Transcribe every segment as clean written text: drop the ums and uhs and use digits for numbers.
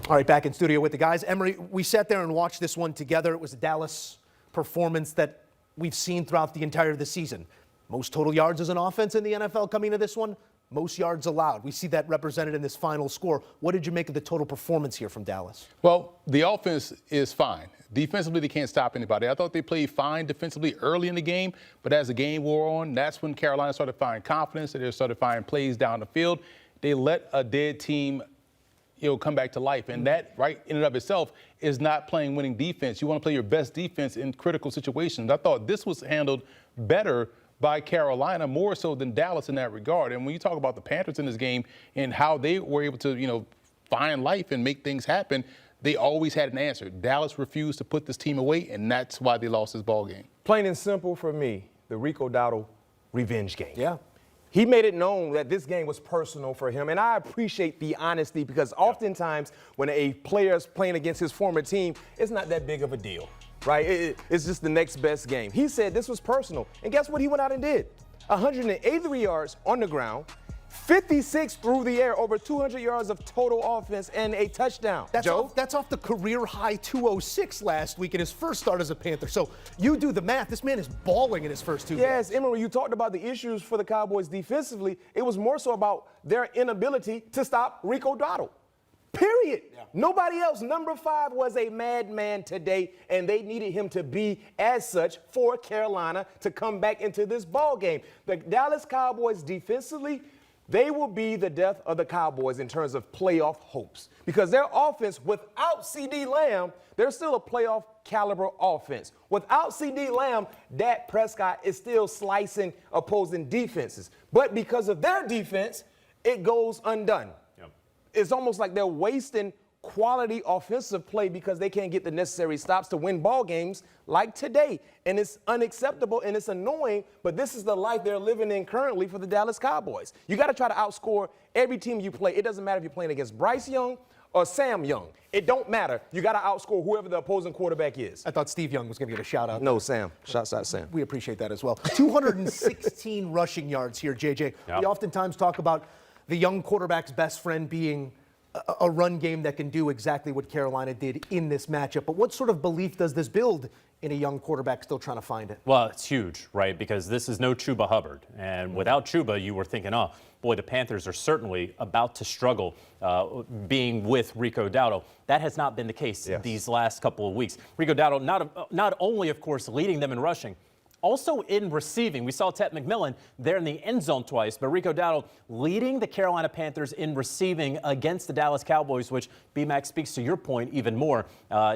All right, back in studio with the guys. Emory, we sat there and watched this one together. It was a Dallas performance that we've seen throughout the entire of the season. Most total yards as an offense in the NFL coming to this one, most yards allowed. We see that represented in this final score. What did you make of the total performance here from Dallas? Well, the offense is fine. Defensively, they can't stop anybody. I thought they played fine defensively early in the game, but as the game wore on, that's when Carolina started finding confidence and they started finding plays down the field. They let a dead team come back to life. And that, right in and of itself, is not playing winning defense. You want to play your best defense in critical situations. I thought this was handled better by Carolina, more so than Dallas in that regard. And when you talk about the Panthers in this game and how they were able to, find life and make things happen, they always had an answer. Dallas refused to put this team away, and that's why they lost this ball game. Plain and simple for me, the Rico Dowdle revenge game. Yeah. He made it known that this game was personal for him, and I appreciate the honesty because oftentimes when a player is playing against his former team, it's not that big of a deal, right? It's just the next best game. He said this was personal, and guess what he went out and did? 183 yards on the ground, 56 through the air, over 200 yards of total offense, and a touchdown. That's off the career-high 206 last week in his first start as a Panther. So you do the math. This man is balling in his first two games. Yes, Emory, you talked about the issues for the Cowboys defensively. It was more so about their inability to stop Rico Dowdle. Period. Yeah. Nobody else. Number 5 was a madman today, and they needed him to be as such for Carolina to come back into this ball game. The Dallas Cowboys defensively, they will be the death of the Cowboys in terms of playoff hopes because their offense, without C.D. Lamb, they're still a playoff caliber offense. Without C.D. Lamb, Dak Prescott is still slicing opposing defenses. But because of their defense, it goes undone. Yep. It's almost like they're wasting quality offensive play because they can't get the necessary stops to win ball games like today. And it's unacceptable and it's annoying, but this is the life they're living in currently for the Dallas Cowboys. You got to try to outscore every team you play. It doesn't matter if you're playing against Bryce Young or Sam Young. It don't matter. You got to outscore whoever the opposing quarterback is. I thought Steve Young was going to get a shout out. No, Sam. Shouts out Sam. We appreciate that as well. 216 rushing yards here, JJ. Yep. We oftentimes talk about the young quarterback's best friend being a run game that can do exactly what Carolina did in this matchup. But what sort of belief does this build in a young quarterback still trying to find it? Well, it's huge, right? Because this is no Chuba Hubbard. And without Chuba, you were thinking, oh, boy, the Panthers are certainly about to struggle being with Rico Dowdle. That has not been the case these last couple of weeks. Rico Dowdle not only, of course, leading them in rushing, also in receiving. We saw Ted McMillan there in the end zone twice, but Rico Dowdle leading the Carolina Panthers in receiving against the Dallas Cowboys, which, B-Mac, speaks to your point even more.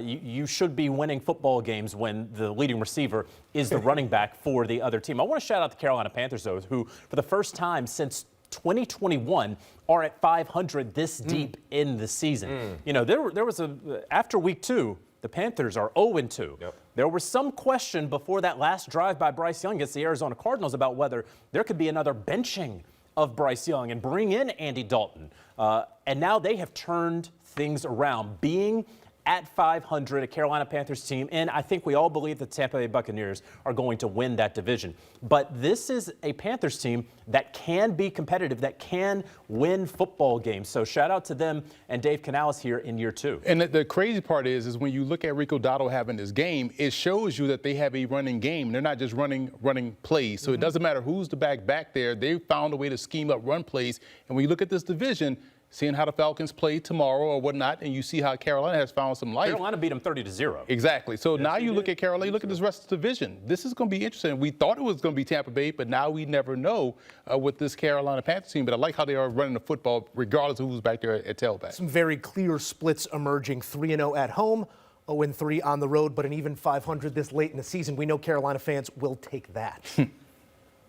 You should be winning football games when the leading receiver is the running back for the other team. I want to shout out the Carolina Panthers, though, who, for the first time since 2021, are at 500 this deep in the season. There was after week 2, the Panthers are 0-2. Yep. There was some question before that last drive by Bryce Young against the Arizona Cardinals about whether there could be another benching of Bryce Young and bring in Andy Dalton. And now they have turned things around, being at 500, a Carolina Panthers team, and I think we all believe the Tampa Bay Buccaneers are going to win that division. But this is a Panthers team that can be competitive, that can win football games. So shout out to them and Dave Canales here in year 2. And the crazy part is when you look at Rico Dowdle having this game, it shows you that they have a running game. They're not just running plays. So it doesn't matter who's the back there. They found a way to scheme up run plays. And when you look at this division, seeing how the Falcons play tomorrow or whatnot, and you see how Carolina has found some life. Carolina beat them 30-0. Exactly. So now you look at Carolina, you look at this rest of the division. This is going to be interesting. We thought it was going to be Tampa Bay, but now we never know with this Carolina Panthers team. But I like how they are running the football, regardless of who's back there at tailback. Some very clear splits emerging. 3-0 at home, 0-3 on the road, but an even 500 this late in the season. We know Carolina fans will take that.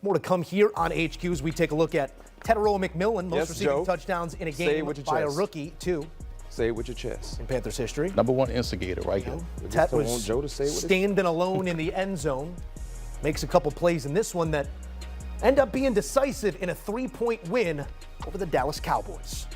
More to come here on HQ as we take a look at Teteroa McMillan, most receiving touchdowns in a game by a rookie, too. Say it with your chest. In Panthers history. #1 instigator right here. Tet was standing alone in the end zone. Makes a couple plays in this one that end up being decisive in a 3-point win over the Dallas Cowboys.